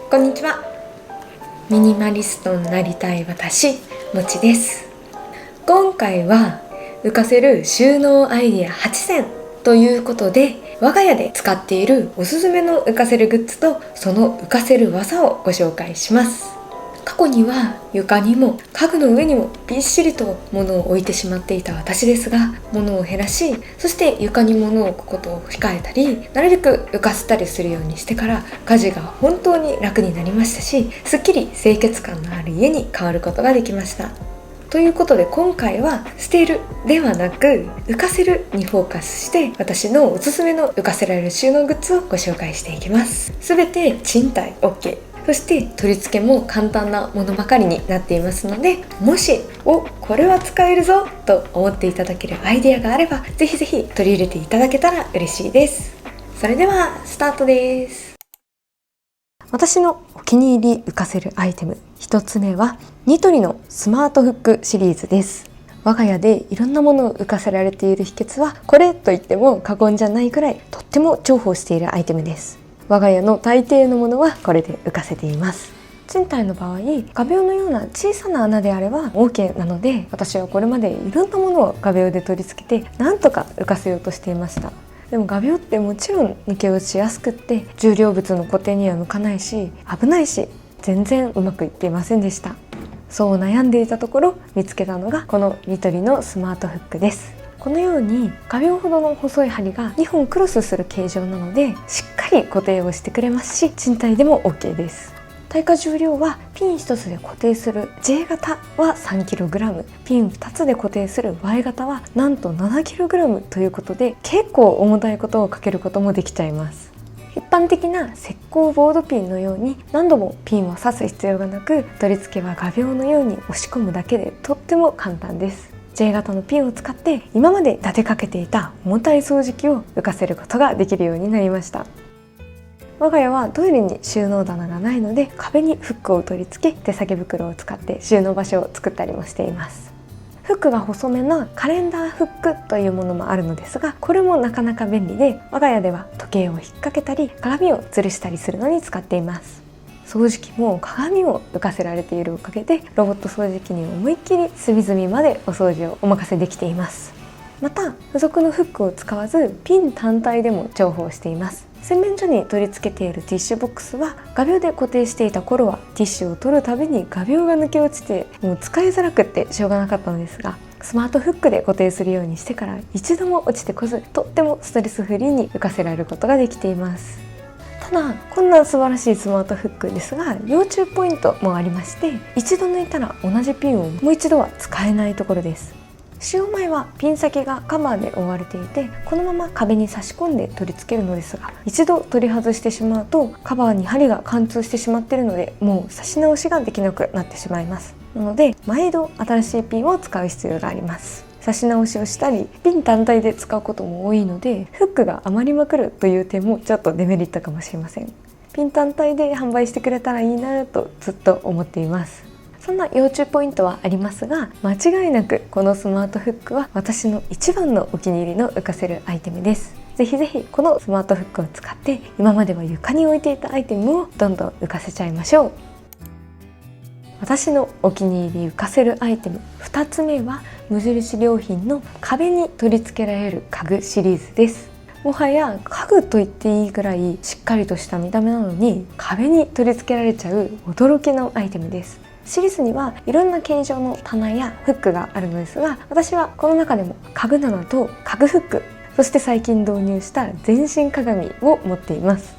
こんにちは。ミニマリストになりたい私、もちです。今回は浮かせる収納アイディア8選ということで、我が家で使っているおすすめの浮かせるグッズとその浮かせる技をご紹介します。過去には床にも家具の上にもびっしりと物を置いてしまっていた私ですが、物を減らし、そして床に物を置くことを控えたり、なるべく浮かせたりするようにしてから家事が本当に楽になりましたし、すっきり清潔感のある家に変わることができました。ということで今回は捨てるではなく浮かせるにフォーカスして、私のおすすめの浮かせられる収納グッズをご紹介していきます。すべて賃貸 OK、そして取り付けも簡単なものばかりになっていますので、もしこれは使えるぞと思っていただけるアイデアがあれば、ぜひぜひ取り入れていただけたら嬉しいです。それではスタートです。私のお気に入り浮かせるアイテム1つ目はニトリのスマートフックシリーズです。我が家でいろんなものを浮かせられている秘訣はこれと言っても過言じゃないくらい、とっても重宝しているアイテムです。我が家の大抵のものはこれで浮かせています。賃貸の場合、画鋲のような小さな穴であれば OK なので、私はこれまでいろんなものを画鋲で取り付けてなんとか浮かせようとしていました。でも画鋲ってもちろん抜け落ちやすくって、重量物の固定には向かないし危ないし、全然うまくいっていませんでした。そう悩んでいたところ見つけたのがこのニトリのスマートフックです。このように画鋲ほどの細い針が2本クロスする形状なので、しっかり固定をしてくれますし、賃貸でも OK です。耐荷重量はピン1つで固定する J 型は 3kg、 ピン2つで固定する Y 型はなんと 7kg ということで、結構重たいことをかけることもできちゃいます。一般的な石膏ボードピンのように何度もピンを刺す必要がなく、取り付けは画鋲のように押し込むだけでとっても簡単です。J 型のピンを使って今まで立てかけていた重たい掃除機を浮かせることができるようになりました。我が家はトイレに収納棚がないので、壁にフックを取り付け、手提げ袋を使って収納場所を作ったりもしています。フックが細めなカレンダーフックというものもあるのですが、これもなかなか便利で、我が家では時計を引っ掛けたり鏡を吊るしたりするのに使っています。掃除機も鏡を浮かせられているおかげで、ロボット掃除機に思いっきり隅々までお掃除をお任せできています。また付属のフックを使わずピン単体でも重宝しています。洗面所に取り付けているティッシュボックスは画鋲で固定していた頃はティッシュを取るたびに画鋲が抜け落ちて、もう使いづらくってしょうがなかったのですが、スマートフックで固定するようにしてから一度も落ちてこず、とってもストレスフリーに浮かせられることができています。ただこんな素晴らしいスマートフックですが、要注意ポイントもありまして、一度抜いたら同じピンをもう一度は使えないところです。使用前はピン先がカバーで覆われていて、このまま壁に差し込んで取り付けるのですが、一度取り外してしまうとカバーに針が貫通してしまっているので、もう差し直しができなくなってしまいます。なので毎度新しいピンを使う必要があります。差し直しをしたりピン単体で使うことも多いので、フックが余りまくるという点もちょっとデメリットかもしれません。ピン単体で販売してくれたらいいなとずっと思っています。そんな要注意ポイントはありますが、間違いなくこのスマートフックは私の一番のお気に入りの浮かせるアイテムです。ぜひぜひこのスマートフックを使って今までは床に置いていたアイテムをどんどん浮かせちゃいましょう。私のお気に入り浮かせるアイテム2つ目は無印良品の壁に取り付けられる家具シリーズです。もはや家具と言っていいぐらいしっかりとした見た目なのに壁に取り付けられちゃう驚きのアイテムです。シリーズにはいろんな形状の棚やフックがあるのですが、私はこの中でも家具棚と家具フック、そして最近導入した全身鏡を持っています。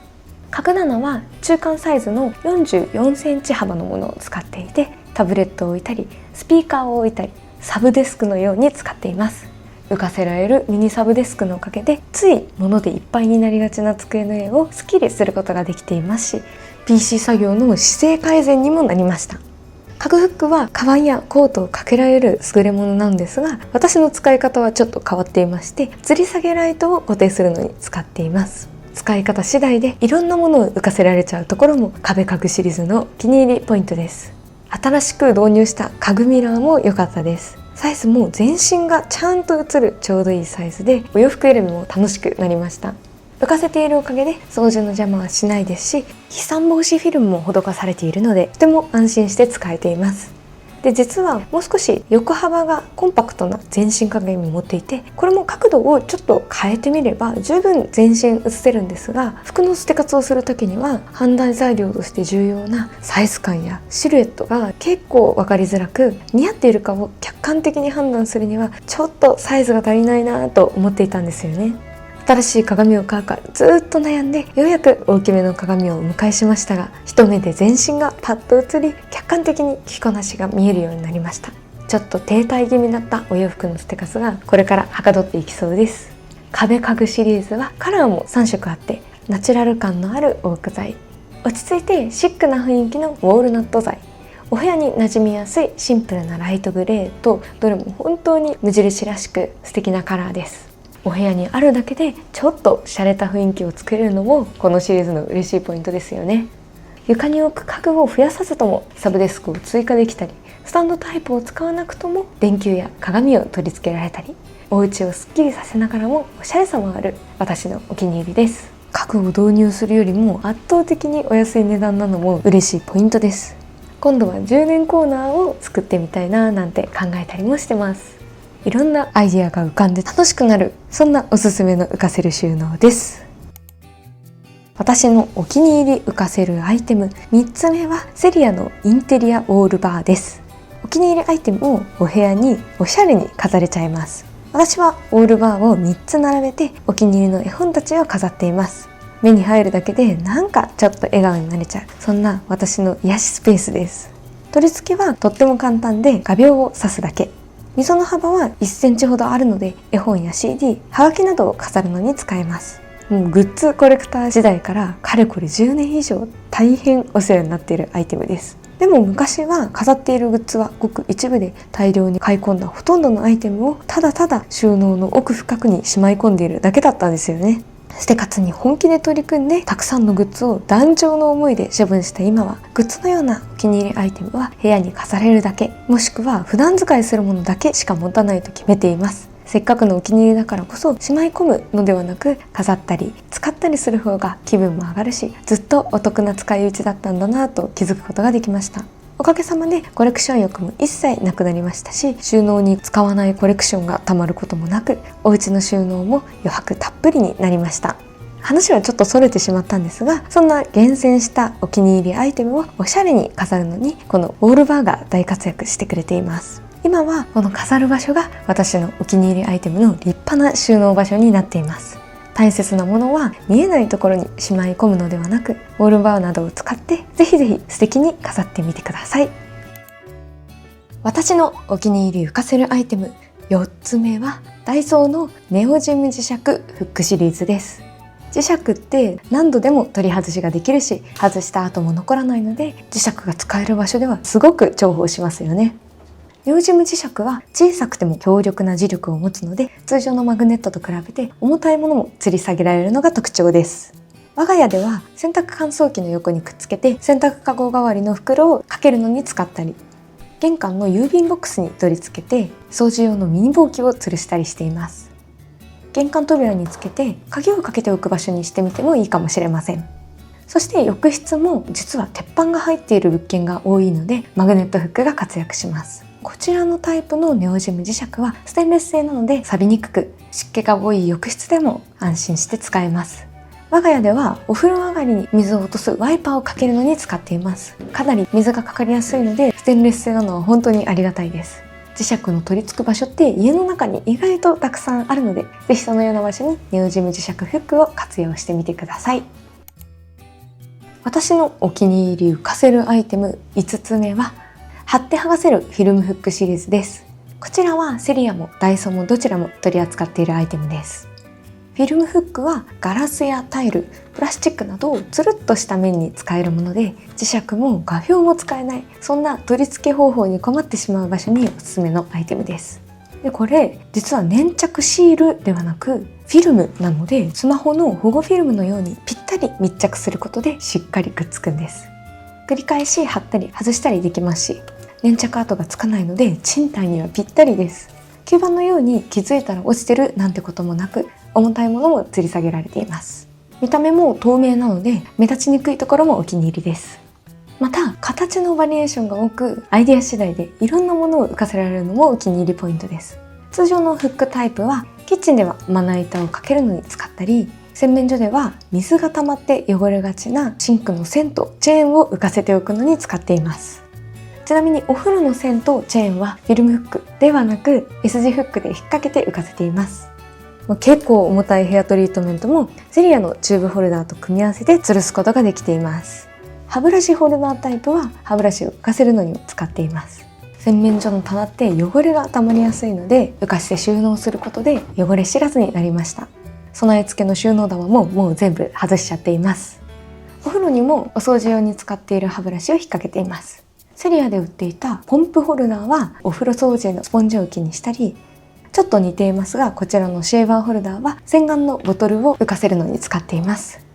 家具棚は中間サイズの44センチ幅のものを使っていて、タブレットを置いたりスピーカーを置いたりサブデスクのように使っています。浮かせられるミニサブデスクのおかげでつい物でいっぱいになりがちな机の上をスッキリすることができていますし、 PC 作業の姿勢改善にもなりました。家具フックはカバンやコートをかけられる優れものなんですが、私の使い方はちょっと変わっていまして、吊り下げライトを固定するのに使っています。使い方次第でいろんなものを浮かせられちゃうところも壁家具シリーズのお気に入りポイントです。新しく導入した家具ミラーも良かったです。サイズも全身がちゃんと映るちょうどいいサイズで、お洋服選びも楽しくなりました。浮かせているおかげで掃除の邪魔はしないですし、飛散防止フィルムも施されているのでとても安心して使えています。で、実はもう少し横幅がコンパクトな全身鏡も持っていて、これも角度をちょっと変えてみれば十分全身映せるんですが、服の捨て活をする時には判断材料として重要なサイズ感やシルエットが結構分かりづらく、似合っているかを客観的に判断するにはちょっとサイズが足りないなと思っていたんですよね。新しい鏡を買うかずっと悩んで、ようやく大きめの鏡をお迎えしましたが、一目で全身がパッと映り、客観的に着こなしが見えるようになりました。ちょっと停滞気味だったお洋服の捨て数がこれからはかどっていきそうです。壁家具シリーズはカラーも3色あって、ナチュラル感のあるオーク材、落ち着いてシックな雰囲気のウォールナット材、お部屋に馴染みやすいシンプルなライトグレーと、どれも本当に無印らしく素敵なカラーです。お部屋にあるだけでちょっと洒落た雰囲気を作れるのもこのシリーズの嬉しいポイントですよね。床に置く家具を増やさずともサブデスクを追加できたり、スタンドタイプを使わなくとも電球や鏡を取り付けられたり、お家をすっきりさせながらもおしゃれさもある私のお気に入りです。家具を導入するよりも圧倒的にお安い値段なのも嬉しいポイントです。今度は充電コーナーを作ってみたいななんて考えたりもしてます。いろんなアイディアが浮かんで楽しくなる、そんなおすすめの浮かせる収納です。私のお気に入り浮かせるアイテム3つ目はセリアのインテリアウォールバーです。お気に入りアイテムをお部屋におしゃれに飾れちゃいます。私はウォールバーを3つ並べてお気に入りの絵本たちを飾っています。目に入るだけでなんかちょっと笑顔になれちゃう、そんな私の癒しスペースです。取り付けはとっても簡単で、画鋲を刺すだけ。溝の幅は1センチほどあるので、絵本や CD、はがきなどを飾るのに使えます。もうグッズコレクター時代からかれこれ10年以上大変お世話になっているアイテムです。でも昔は飾っているグッズはごく一部で、大量に買い込んだほとんどのアイテムをただただ収納の奥深くにしまい込んでいるだけだったんですよね。捨て活に本気で取り組んで、たくさんのグッズを断腸の思いで処分した今は、グッズのようなお気に入りアイテムは部屋に飾れるだけ、もしくは普段使いするものだけしか持たないと決めています。せっかくのお気に入りだからこそ、しまい込むのではなく飾ったり使ったりする方が気分も上がるし、ずっとお得な使い道だったんだなと気づくことができました。おかげさまでコレクション欲も一切なくなりましたし、収納に使わないコレクションがたまることもなく、お家の収納も余白たっぷりになりました。話はちょっとそれてしまったんですが、そんな厳選したお気に入りアイテムをおしゃれに飾るのに、このウォールバーが大活躍してくれています。今はこの飾る場所が私のお気に入りアイテムの立派な収納場所になっています。大切なものは見えないところにしまい込むのではなく、ウォールバーなどを使ってぜひぜひ素敵に飾ってみてください。私のお気に入り浮かせるアイテム4つ目は、ダイソーのネオジム磁石フックシリーズです。磁石って何度でも取り外しができるし、外した後も残らないので、磁石が使える場所ではすごく重宝しますよね。ネオジム磁石は小さくても強力な磁力を持つので、通常のマグネットと比べて重たいものも吊り下げられるのが特徴です。我が家では洗濯乾燥機の横にくっつけて、洗濯かご代わりの袋をかけるのに使ったり、玄関の郵便ボックスに取り付けて掃除用のミニボウキを吊るしたりしています。玄関扉につけて鍵をかけておく場所にしてみてもいいかもしれません。そして浴室も実は鉄板が入っている物件が多いので、マグネットフックが活躍します。こちらのタイプのネオジム磁石はステンレス製なので錆びにくく、湿気が多い浴室でも安心して使えます。我が家ではお風呂上がりに水を落とすワイパーをかけるのに使っています。かなり水がかかりやすいので、ステンレス製なのは本当にありがたいです。磁石の取り付く場所って家の中に意外とたくさんあるので、ぜひそのような場所にネオジム磁石フックを活用してみてください。私のお気に入り浮かせるアイテム5つ目は、貼って剥がせるフィルムフックシリーズです。こちらはセリアもダイソーもどちらも取り扱っているアイテムです。フィルムフックはガラスやタイル、プラスチックなどつるっとした面に使えるもので、磁石も画鋲も使えない、そんな取り付け方法に困ってしまう場所におすすめのアイテムです。で、これ実は粘着シールではなくフィルムなので、スマホの保護フィルムのようにぴったり密着することでしっかりくっつくんです。繰り返し貼ったり外したりできますし、粘着跡がつかないので賃貸にはぴったりです。吸盤のように気づいたら落ちてるなんてこともなく、重たいものも吊り下げられています。見た目も透明なので目立ちにくいところもお気に入りです。また形のバリエーションが多く、アイデア次第でいろんなものを浮かせられるのもお気に入りポイントです。通常のフックタイプはキッチンではまな板をかけるのに使ったり、洗面所では水が溜まって汚れがちなシンクの線とチェーンを浮かせておくのに使っています。ちなみにお風呂の線とチェーンはフィルムフックではなく S 字フックで引っ掛けて浮かせています。結構重たいヘアトリートメントもセリアのチューブホルダーと組み合わせて吊るすことができています。歯ブラシホルダータイプは歯ブラシを浮かせるのにも使っています。洗面所の棚って汚れが溜まりやすいので、浮かして収納することで汚れ知らずになりました。備え付けの収納玉ももう全部外しちゃっています。お風呂にもお掃除用に使っている歯ブラシを引っ掛けています。セリアで売っていたポンプホルダーはお風呂掃除のスポンジ置きにしたり、ちょっと似ていますがこちらのシェーバーホルダーは洗顔のボトルを浮かせるのに使っています。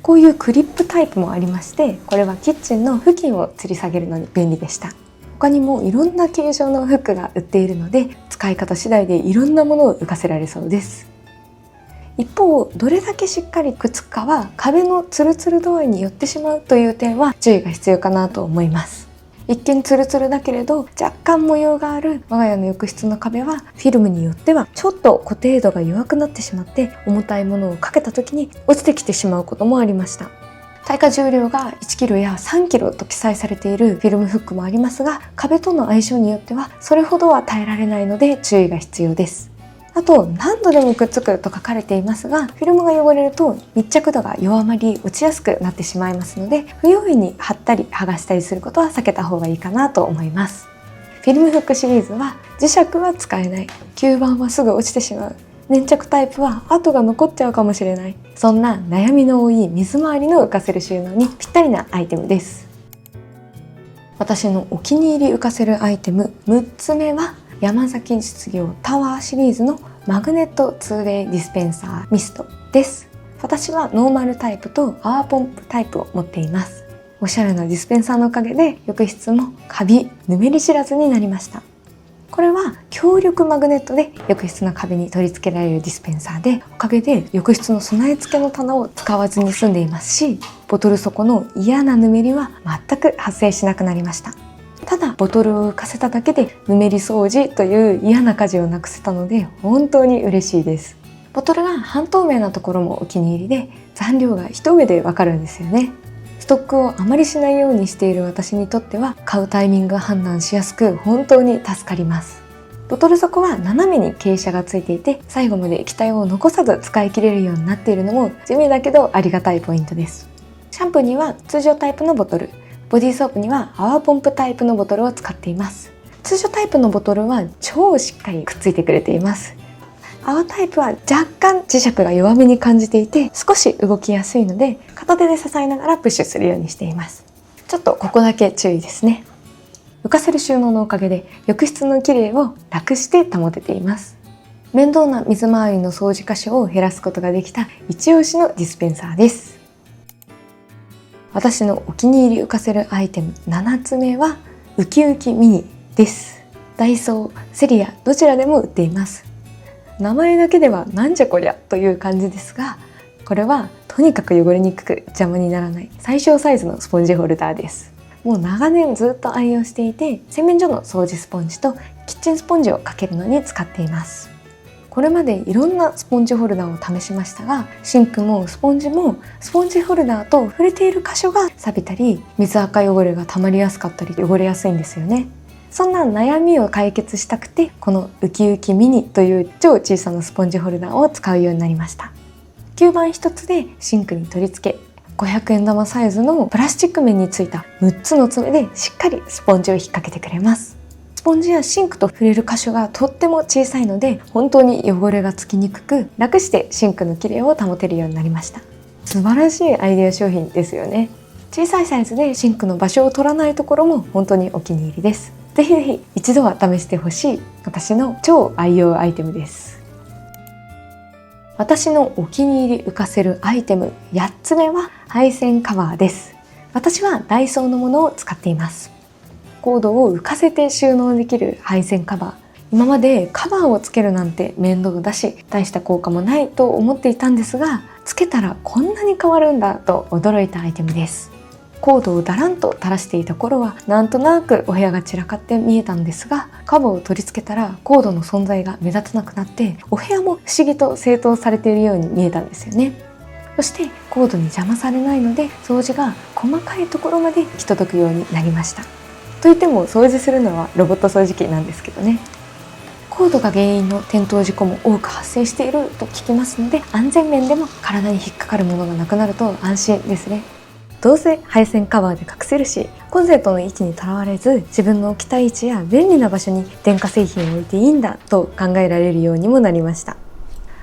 こういうクリップタイプもありまして、これはキッチンの布巾を吊り下げるのに便利でした。他にもいろんな形状のフックが売っているので、使い方次第でいろんなものを浮かせられそうです。一方、どれだけしっかりくっつくかは壁のツルツル度合いによってしまうという点は注意が必要かなと思います。一見ツルツルだけれど若干模様がある我が家の浴室の壁はフィルムによってはちょっと固定度が弱くなってしまって、重たいものをかけた時に落ちてきてしまうこともありました。耐荷重量が 1kg や 3kg と記載されているフィルムフックもありますが、壁との相性によってはそれほどは耐えられないので注意が必要です。あと、何度でもくっつくと書かれていますが、フィルムが汚れると密着度が弱まり落ちやすくなってしまいますので、不用意に貼ったり剥がしたりすることは避けた方がいいかなと思います。フィルムフックシリーズは磁石は使えない、吸盤はすぐ落ちてしまう、粘着タイプは跡が残っちゃうかもしれない、そんな悩みの多い水回りの浮かせる収納にぴったりなアイテムです。私のお気に入り浮かせるアイテム6つ目は、山崎実業タワーシリーズのマグネット 2way ディスペンサーミストです。私はノーマルタイプと泡ポンプタイプを持っています。おしゃれなディスペンサーのおかげで浴室もカビ、ぬめり知らずになりました。これは強力マグネットで浴室の壁に取り付けられるディスペンサーで、おかげで浴室の備え付けの棚を使わずに済んでいますし、ボトル底の嫌なぬめりは全く発生しなくなりました。ただボトルを浮かせただけでぬめり掃除という嫌な家事をなくせたので本当に嬉しいです。ボトルが半透明なところもお気に入りで、残量が一目でわかるんですよね。ストックをあまりしないようにしている私にとっては買うタイミングが判断しやすく本当に助かります。ボトル底は斜めに傾斜がついていて、最後まで液体を残さず使い切れるようになっているのも地味だけどありがたいポイントです。シャンプーには通常タイプのボトル、ボディーソープには泡ポンプタイプのボトルを使っています。通常タイプのボトルは超しっかりくっついてくれています。泡タイプは若干磁石が弱めに感じていて少し動きやすいので、片手で支えながらプッシュするようにしています。ちょっとここだけ注意ですね。浮かせる収納のおかげで浴室のきれいを楽して保てています。面倒な水回りの掃除箇所を減らすことができた一押しのディスペンサーです。私のお気に入り浮かせるアイテム7つ目はウキウキミニです。ダイソー、セリアどちらでも売っています。名前だけではなんじゃこりゃという感じですが、これはとにかく汚れにくく邪魔にならない最小サイズのスポンジホルダーです。もう長年ずっと愛用していて、洗面所の掃除スポンジとキッチンスポンジをかけるのに使っています。これまでいろんなスポンジホルダーを試しましたが、シンクもスポンジもスポンジホルダーと触れている箇所が錆びたり水垢汚れが溜まりやすかったり汚れやすいんですよね。そんな悩みを解決したくて、このウキウキミニという超小さなスポンジホルダーを使うようになりました。吸盤一つでシンクに取り付け、500円玉サイズのプラスチック面についた6つの爪でしっかりスポンジを引っ掛けてくれます。スポンジやシンクと触れる箇所がとっても小さいので、本当に汚れがつきにくく、楽してシンクのきれいを保てるようになりました。素晴らしいアイデア商品ですよね。小さいサイズでシンクの場所を取らないところも本当にお気に入りです。ぜひぜひ一度は試してほしい私の超愛用アイテムです。私のお気に入り浮かせるアイテム8つ目は配線カバーです。私はダイソーのものを使っています。コードを浮かせて収納できる配線カバー。今までカバーをつけるなんて面倒だし大した効果もないと思っていたんですが、つけたらこんなに変わるんだと驚いたアイテムです。コードをだらんと垂らしていた頃はなんとなくお部屋が散らかって見えたんですが、カバーを取り付けたらコードの存在が目立たなくなって、お部屋も不思議と整頓されているように見えたんですよね。そしてコードに邪魔されないので、掃除が細かいところまで行き届くようになりました。といっても掃除するのはロボット掃除機なんですけどね。コードが原因の転倒事故も多く発生していると聞きますので、安全面でも体に引っかかるものがなくなると安心ですね。どうせ配線カバーで隠せるし、コンセントの位置にとらわれず、自分の置きたい位置や便利な場所に電化製品を置いていいんだと考えられるようにもなりました。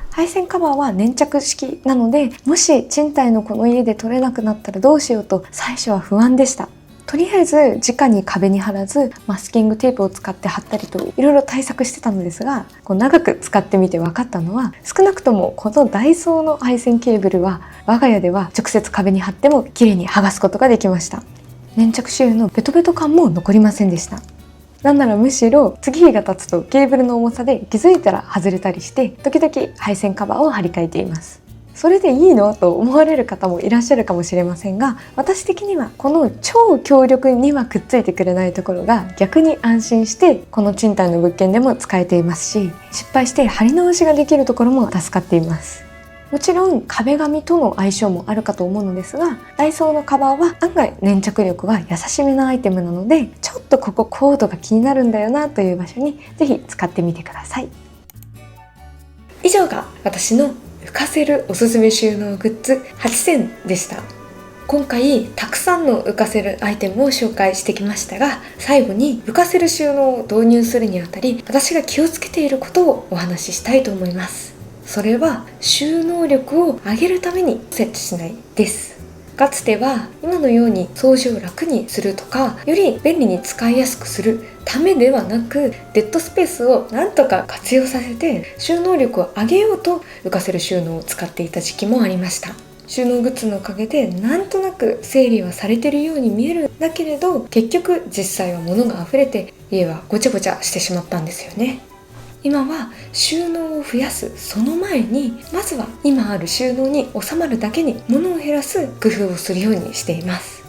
配線カバーは粘着式なので、もし賃貸のこの家で取れなくなったらどうしようと最初は不安でした。とりあえず直に壁に貼らず、マスキングテープを使って貼ったりといろいろ対策してたのですが、長く使ってみて分かったのは、少なくともこのダイソーの配線ケーブルは我が家では直接壁に貼っても綺麗に剥がすことができました。粘着シールのベトベト感も残りませんでした。なんならむしろ次日が経つとケーブルの重さで気づいたら外れたりして、時々配線カバーを貼り替えています。それでいいのと思われる方もいらっしゃるかもしれませんが、私的にはこの超強力にはくっついてくれないところが逆に安心して、この賃貸の物件でも使えていますし、失敗して貼り直しができるところも助かっています。もちろん壁紙との相性もあるかと思うのですが、ダイソーのカバーは案外粘着力が優しめなアイテムなので、ちょっとここコードが気になるんだよなという場所にぜひ使ってみてください。以上が私の浮かせるおすすめ収納グッズ8選でした。今回たくさんの浮かせるアイテムを紹介してきましたが、最後に浮かせる収納を導入するにあたり、私が気をつけていることをお話ししたいと思います。それは収納力を上げるために設置しないです。かつては今のように掃除を楽にするとか、より便利に使いやすくするためではなく、デッドスペースをなんとか活用させて収納力を上げようと浮かせる収納を使っていた時期もありました。収納グッズのおかげでなんとなく整理はされているように見えるんだけれど、結局実際は物が溢れて家はごちゃごちゃしてしまったんですよね。今は収納を増やすその前に、まずは今ある収納に収まるだけに物を減らす工夫をするようにしています。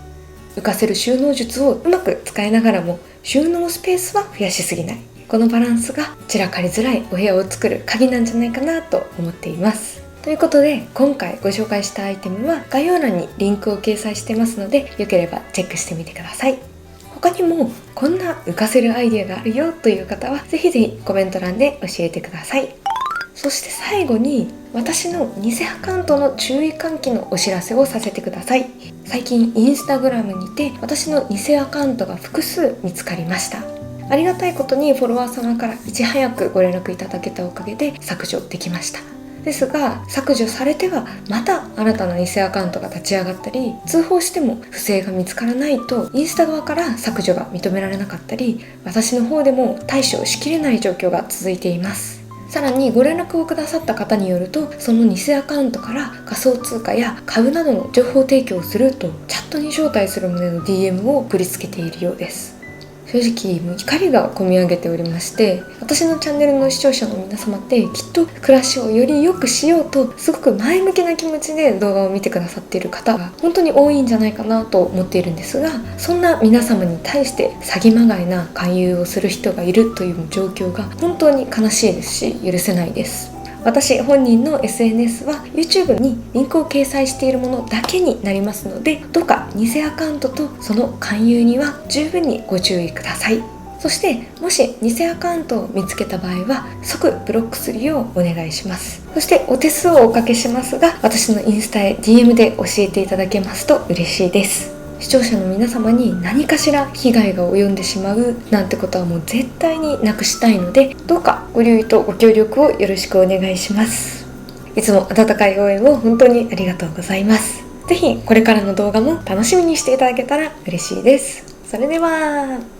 浮かせる収納術をうまく使いながらも収納スペースは増やしすぎない、このバランスが散らかりづらいお部屋を作る鍵なんじゃないかなと思っています。ということで今回ご紹介したアイテムは概要欄にリンクを掲載してますので、よければチェックしてみてください。他にもこんな浮かせるアイデアがあるよという方はぜひぜひコメント欄で教えてください。そして最後に私の偽アカウントの注意喚起のお知らせをさせてください。最近インスタグラムにて私の偽アカウントが複数見つかりました。ありがたいことにフォロワー様からいち早くご連絡いただけたおかげで削除できました。ですが削除されてはまた新たな偽アカウントが立ち上がったり、通報しても不正が見つからないとインスタ側から削除が認められなかったり、私の方でも対処しきれない状況が続いています。さらにご連絡をくださった方によると、その偽アカウントから仮想通貨や株などの情報提供をするとチャットに招待する旨の DM を送りつけているようです。正直もう怒りがこみ上げておりまして、私のチャンネルの視聴者の皆様ってきっと暮らしをより良くしようとすごく前向きな気持ちで動画を見てくださっている方が本当に多いんじゃないかなと思っているんですが、そんな皆様に対して詐欺まがいな勧誘をする人がいるという状況が本当に悲しいですし、許せないです。私本人の SNS は YouTube にリンクを掲載しているものだけになりますので、どうか偽アカウントとその勧誘には十分にご注意ください。そしてもし偽アカウントを見つけた場合は即ブロックするようお願いします。そしてお手数をおかけしますが、私のインスタへ DM で教えていただけますと嬉しいです。視聴者の皆様に何かしら被害が及んでしまうなんてことはもう絶対になくしたいので、どうかご留意とご協力をよろしくお願いします。いつも温かい応援を本当にありがとうございます。ぜひこれからの動画も楽しみにしていただけたら嬉しいです。それでは。